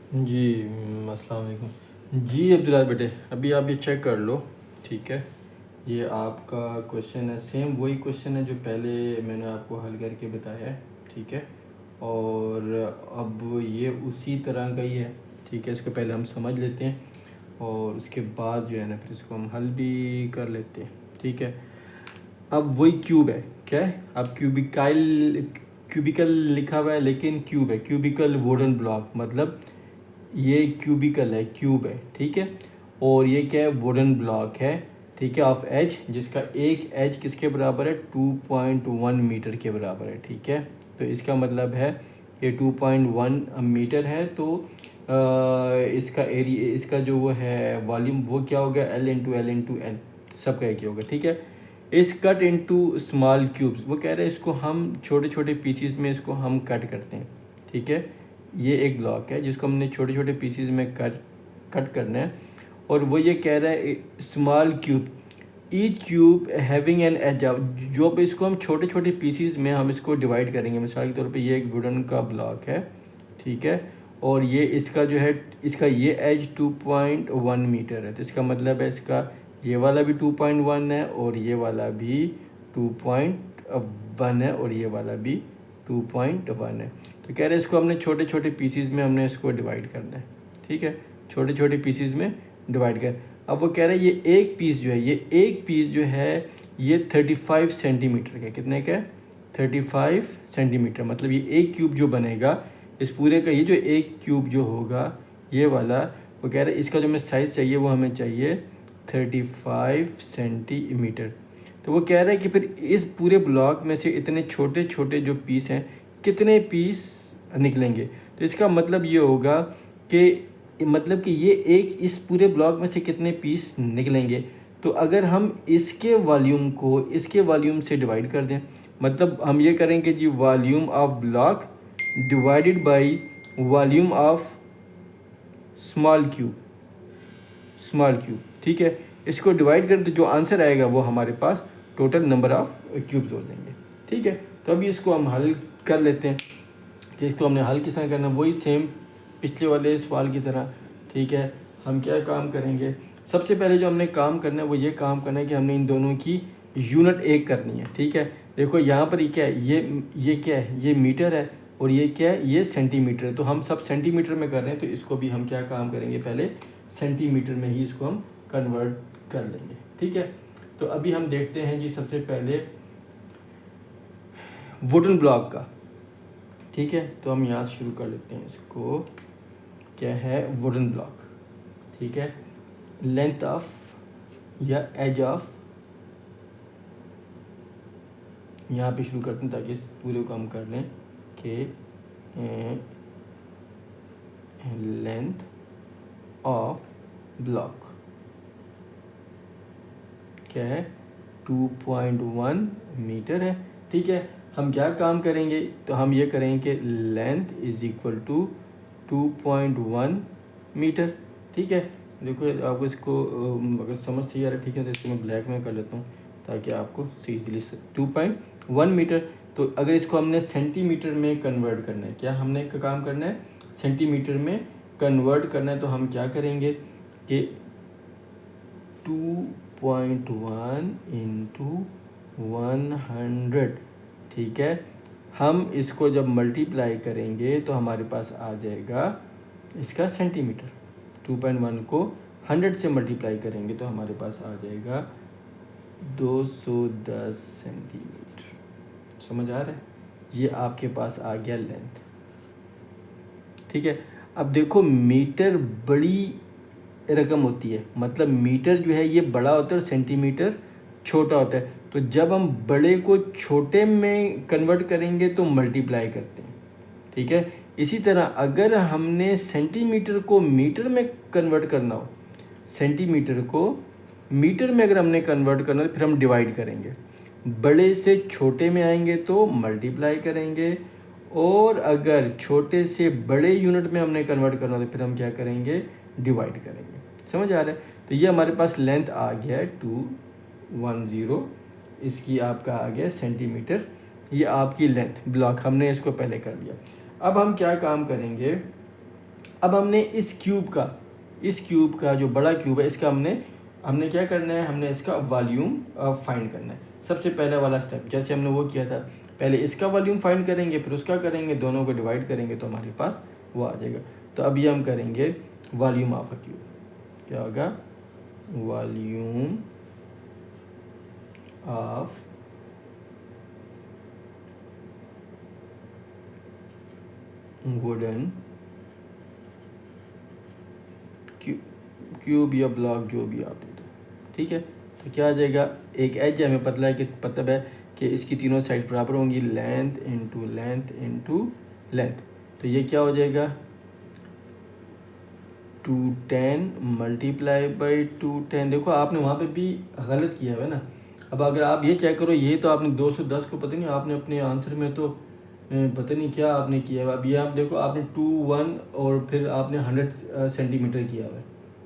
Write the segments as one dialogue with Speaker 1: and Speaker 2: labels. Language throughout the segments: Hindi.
Speaker 1: जी अस्सलाम वालेकुम जी अब्दुल्ला बेटे, अभी आप ये चेक कर लो। ठीक है, ये आपका क्वेश्चन है, सेम वही क्वेश्चन है जो पहले मैंने आपको हल करके बताया है। ठीक है, और अब ये उसी तरह का ही है। ठीक है, इसको पहले हम समझ लेते हैं और उसके बाद जो है ना फिर इसको हम हल भी कर लेते हैं। ठीक है, अब वही क्यूब है। क्या है, अब क्यूबिकल लिखा हुआ है लेकिन क्यूब है, क्यूबिकल वुडन ब्लॉक, मतलब ये क्यूबिकल है, क्यूब है। ठीक है, और ये क्या है, वुडन ब्लॉक है। ठीक है, ऑफ एज, जिसका एक एज किसके बराबर है, 2.1 मीटर के बराबर है। ठीक है, तो इसका मतलब है ये 2.1 मीटर है। तो इसका एरिया, इसका जो वो है वॉल्यूम, वो क्या होगा, L/L/L सबका एक ही होगा। ठीक है, इस कट इनटू स्मॉल क्यूब्स, वो कह रहे हैं इसको हम छोटे छोटे पीसीस में इसको हम कट करते हैं। ठीक है, ये एक ब्लॉक है जिसको हमने छोटे छोटे पीसीस में कट करना है, और वो ये कह रहा है small cube, each cube having an edge, जो भी इसको हम छोटे छोटे पीसीस में हम इसको डिवाइड करेंगे। मिसाल के तौर पे ये एक वुडन का ब्लॉक है। ठीक है, और ये इसका जो है, इसका ये एज 2.1 मीटर है, तो इसका मतलब है इसका ये वाला भी 2.1 है और ये वाला भी 2.1 है और ये वाला भी 2.1 है। तो कह रहे हैं इसको हमने छोटे छोटे पीसीज में हमने इसको डिवाइड करना है। ठीक है, छोटे छोटे पीसीज में डिवाइड कर, अब वो कह रहे हैं ये एक पीस जो है, ये एक पीस जो है ये 35 सेंटीमीटर का, कितने का है, 35 सेंटीमीटर, मतलब ये एक क्यूब जो बनेगा इस पूरे का, ये जो एक क्यूब जो होगा ये वाला, वो कह रहे हैं इसका जो हमें साइज़ चाहिए वो हमें चाहिए 35 सेंटीमीटर। तो वो कह रहा है कि फिर इस पूरे ब्लॉक में से इतने छोटे छोटे जो पीस हैं, कितने पीस निकलेंगे। तो इसका मतलब ये होगा कि ये एक, इस पूरे ब्लॉक में से कितने पीस निकलेंगे। तो अगर हम इसके वॉल्यूम को इसके वॉल्यूम से डिवाइड कर दें, मतलब हम ये करेंगे जी volume of block divided by volume of small cube, small cube. ठीक है, इसको डिवाइड करें तो जो आंसर आएगा वो हमारे पास टोटल नंबर ऑफ क्यूब्स हो जाएंगे। ठीक है, तो अभी इसको हम हल कर लेते हैं कि इसको हमने हल किस तरह करना है, वही सेम पिछले वाले सवाल की तरह। ठीक है, हम क्या काम करेंगे, सबसे पहले जो हमने काम करना है वो ये काम करना है कि हमने इन दोनों की यूनिट एक करनी है। ठीक है, देखो यहाँ पर ये क्या है, ये क्या है, ये मीटर है, और ये क्या है, ये सेंटीमीटर है। तो हम सब सेंटीमीटर में कर रहे हैं, तो इसको भी हम क्या काम करेंगे, पहले सेंटीमीटर में ही इसको हम कन्वर्ट कर लेंगे। ठीक है, तो अभी हम देखते हैं जी सबसे पहले वुडन ब्लॉक का। ठीक है, तो हम यहाँ से शुरू कर लेते हैं इसको, क्या है, वुडन ब्लॉक। ठीक है, लेंथ ऑफ या एज ऑफ, यहाँ पे शुरू करते हैं ताकि इस पूरे को हम कर लें कि लेंथ ऑफ ब्लॉक क्या है, 2.1 मीटर है। ठीक है, हम क्या काम करेंगे, तो हम ये करेंगे कि length is equal to 2.1 metre. ठीक है, देखो आपको इसको अगर समझ सही आ रहा है, ठीक है, तो इसको मैं ब्लैक में कर लेता हूँ ताकि आपको सही इजीली 2.1 मीटर। तो अगर इसको हमने सेंटीमीटर में कन्वर्ट करना है, क्या हमने का काम करना है, सेंटीमीटर में कन्वर्ट करना है, तो हम क्या करेंगे कि 2.1 इंटू 100। ठीक है, हम इसको जब मल्टीप्लाई करेंगे तो हमारे पास आ जाएगा इसका सेंटीमीटर। 2.1 को 100 से मल्टीप्लाई करेंगे तो हमारे पास आ जाएगा 210 सेंटीमीटर। समझ आ रहा है, ये आपके पास आ गया लेंथ। ठीक है, अब देखो मीटर बड़ी रकम होती है, मतलब मीटर जो है ये बड़ा होता है और सेंटीमीटर छोटा होता है। तो जब हम बड़े को छोटे में कन्वर्ट करेंगे तो मल्टीप्लाई करते हैं। ठीक है, इसी तरह अगर हमने सेंटीमीटर को मीटर में कन्वर्ट करना हो, सेंटीमीटर को मीटर में अगर हमने कन्वर्ट करना हो तो फिर हम डिवाइड करेंगे, बड़े से छोटे में आएंगे तो मल्टीप्लाई करेंगे, और अगर छोटे से बड़े यूनिट में हमने कन्वर्ट करना हो तो फिर हम क्या करेंगे, डिवाइड करेंगे। समझ आ रहा है, तो ये हमारे पास लेंथ आ गया है 210, इसकी आपका आ गया सेंटीमीटर, ये आपकी लेंथ ब्लॉक, हमने इसको पहले कर लिया। अब हम क्या काम करेंगे, अब हमने इस क्यूब का जो बड़ा क्यूब है इसका हमने क्या करना है, हमने इसका वॉल्यूम फाइंड करना है। सबसे पहले वाला स्टेप जैसे हमने वो किया था, पहले इसका वॉल्यूम फाइंड करेंगे, फिर उसका करेंगे, दोनों को डिवाइड करेंगे तो हमारे पास वो आ जाएगा। तो अभी हम करेंगे वॉल्यूम ऑफ अ क्यूब। क्या होगा? वॉल्यूम ऑफ वुडन क्यूब या ब्लॉक जो भी आप दे दो, ठीक है। तो क्या आ जाएगा, एक एज है, हमें पता है कि मतलब है कि इसकी तीनों साइड बराबर होंगी, length into length into length. तो ये क्या हो जाएगा, 210 मल्टीप्लाई बाई 210। देखो आपने वहाँ पे भी गलत किया है ना। अब अगर आप ये चेक करो, ये तो आपने 210 को पता नहीं आपने अपने आंसर में तो पता नहीं क्या आपने किया है। अब ये आप देखो, आपने 21 और फिर आपने 100 सेंटीमीटर किया हुआ है,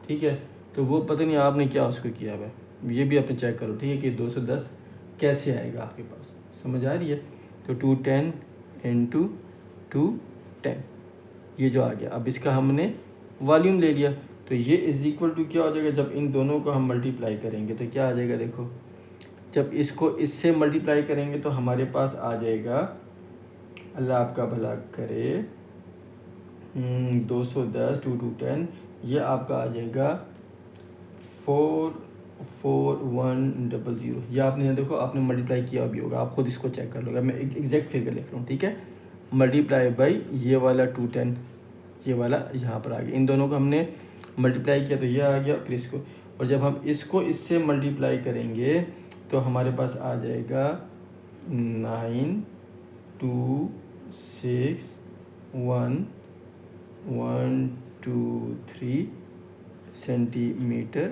Speaker 1: ठीक है। तो वो पता नहीं आपने क्या उसको किया हुआ है, ये भी आपने चेक करो, ठीक है, कि 210 कैसे आएगा आपके पास, समझ आ रही है। तो 210 इंटू 210 ये जो आ गया। अब इसका हमने वॉल्यूम ले लिया, तो ये इज इक्वल टू क्या हो जाएगा, जब इन दोनों को हम मल्टीप्लाई करेंगे तो क्या आ जाएगा, देखो जब इसको इससे मल्टीप्लाई करेंगे तो हमारे पास आ जाएगा, अल्लाह आपका भला करे, 210 210, ये आपका आ जाएगा 44100। ये आपने देखो आपने मल्टीप्लाई किया भी होगा, आप खुद इसको चेक कर लोगे, मैं एग्जैक्ट फिगर लिख रहा हूँ, ठीक है। मल्टीप्लाई बाई ये वाला 210, ये वाला यहाँ पर आ गया, इन दोनों को हमने मल्टीप्लाई किया तो ये आ गया, फिर इसको, और जब हम इसको इससे मल्टीप्लाई करेंगे तो हमारे पास आ जाएगा 9261 सेंटीमीटर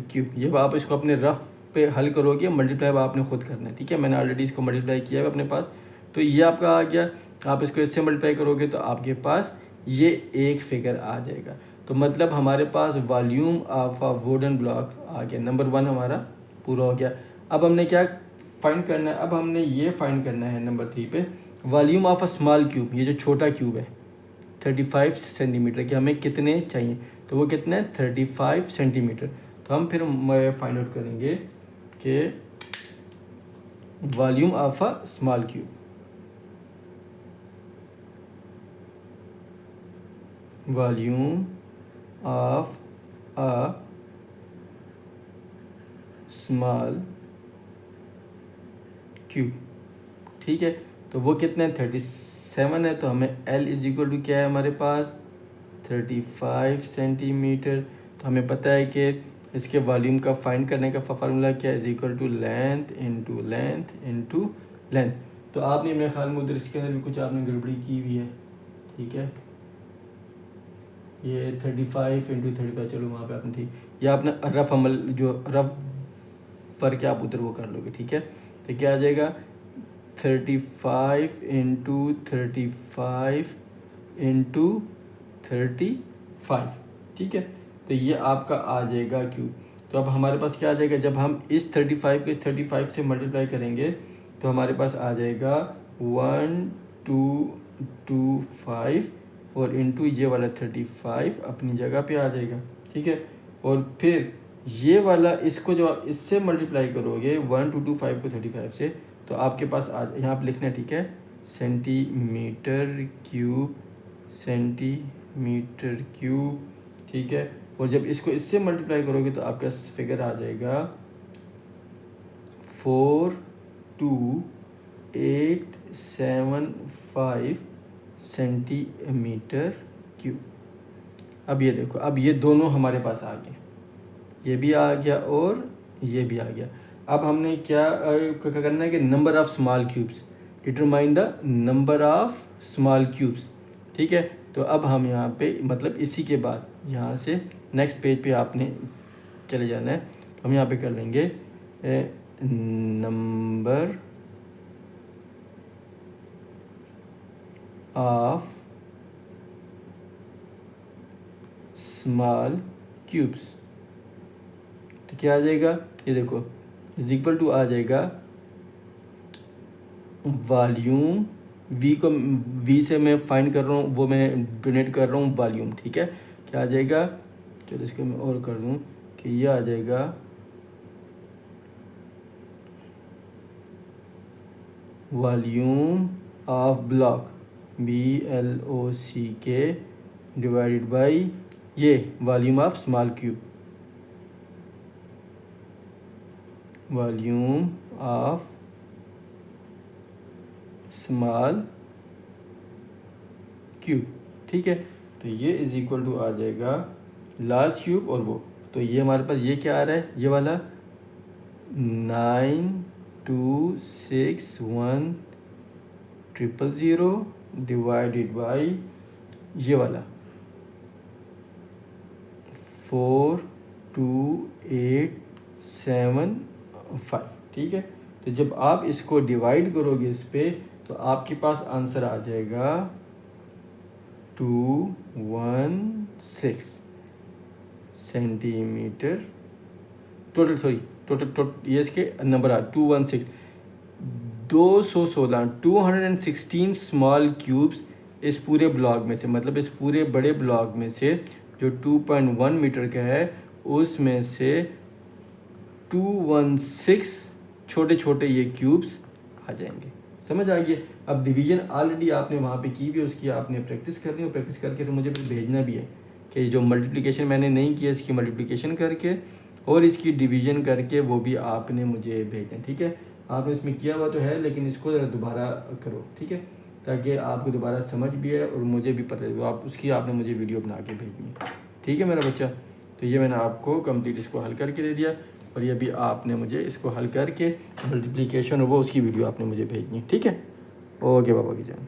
Speaker 1: क्यूब। ये आप इसको अपने रफ पे हल करोगे, मल्टीप्लाई आपने खुद करना है, ठीक है। मैंने ऑलरेडी इसको मल्टीप्लाई किया है अपने पास, तो ये आपका आ गया। आप इसको इससे मल्टीप्लाई करोगे तो आपके पास ये एक फिगर आ जाएगा। तो मतलब हमारे पास volume of a wooden block आ गया, नंबर 1 हमारा पूरा हो गया। अब हमने क्या फाइंड करना है, अब हमने ये फाइंड करना है नंबर 3 पे, volume of a small cube. ये जो छोटा क्यूब है 35 सेंटीमीटर के, हमें कितने चाहिए, तो वो कितने 35 सेंटीमीटर। तो हम फिर फाइंड आउट करेंगे कि volume of a small cube, volume of a small cube, ठीक है। तो वो कितने 37 है, तो हमें L इज इक्वल टू क्या है हमारे पास 35 सेंटीमीटर। तो हमें पता है कि इसके वॉल्यूम का फाइंड करने का फार्मूला क्या है, is equal to length into length into length. तो आपने मेरे ख्याल में उधर इसके अंदर भी कुछ आपने गड़बड़ी की हुई है, ठीक है। ये 35 इंटू 35, चलो वहाँ पे आपने ठीक, या आपने रफ अमल जो रफ वर्क है आप उधर वो कर लोगे, ठीक है। तो क्या आ जाएगा 35 इंटू 35 इंटू 35, ठीक है। तो ये आपका आ जाएगा क्यूब। तो अब हमारे पास क्या आ जाएगा, जब हम इस 35 को इस 35 से मल्टीप्लाई करेंगे तो हमारे पास आ जाएगा 1225 और इंटू ये वाला 35 अपनी जगह पे आ जाएगा, ठीक है। और फिर ये वाला इसको जो आप इससे मल्टीप्लाई करोगे 1225 को 35 से, तो आपके पास यहाँ पे लिखना है, ठीक है, सेंटीमीटर क्यूब, सेंटीमीटर क्यूब, ठीक है। और जब इसको इससे मल्टीप्लाई करोगे तो आपका फिगर आ जाएगा 42875 सेंटीमीटर क्यूब। अब ये देखो, अब ये दोनों हमारे पास आ गए, ये भी आ गया और ये भी आ गया। अब हमने क्या करना है कि number of small cubes, determine the number of small cubes, ठीक है। तो अब हम यहाँ पे मतलब इसी के बाद यहाँ से नेक्स्ट पेज पे आपने चले जाना है। हम यहाँ पे कर लेंगे नंबर ऑफ स्मॉल क्यूब्स, तो क्या आ जाएगा, ये देखो इज इक्वल टू आ जाएगा वॉल्यूम वी को वी से मैं फाइंड कर रहा हूँ, वो मैं डोनेट कर रहा हूँ वॉल्यूम, ठीक है। क्या आ जाएगा, चलो इसको मैं और कर दूँ कि ये आ जाएगा volume of block BLOCK divided by ये volume of small cube, volume of small cube, ठीक है। तो ये इज इक्वल टू आ जाएगा लार्ज क्यूब और वो, तो ये हमारे पास ये क्या आ रहा है, ये वाला 9261000 डिवाइडेड बाई ये वाला 42875, ठीक है। तो जब आप इसको डिवाइड करोगे इस पे, तो आपके पास आंसर आ जाएगा 216 सेंटीमीटर टोटल, सॉरी टोटल ये इसके नंबर आ 216 216 स्मॉल क्यूब्स इस पूरे ब्लॉक में से, मतलब इस पूरे बड़े ब्लॉक में से जो 2.1 मीटर का है उसमें से 216 छोटे छोटे ये क्यूब्स आ जाएंगे। समझ आ गया। अब डिवीजन ऑलरेडी आपने वहाँ पे की भी है, उसकी आपने प्रैक्टिस करनी है, प्रैक्टिस करके तो मुझे फिर भेजना भी है कि जो मल्टीप्लिकेशन मैंने नहीं किया इसकी मल्टीप्लिकेशन करके और इसकी डिवीजन करके वो भी आपने मुझे भेजना, ठीक है। आपने इसमें किया हुआ तो है, लेकिन इसको ज़रा दोबारा करो, ठीक है, ताकि आपको दोबारा समझ भी है और मुझे भी पता है, आप उसकी आपने मुझे वीडियो बना के भेजनी है, ठीक है मेरा बच्चा। तो ये मैंने आपको कंप्लीट इसको हल करके दे दिया और ये भी आपने मुझे इसको हल करके मल्टीप्लिकेशन वो उसकी वीडियो आपने मुझे भेजनी है, ठीक है। ओके बाबा की जान।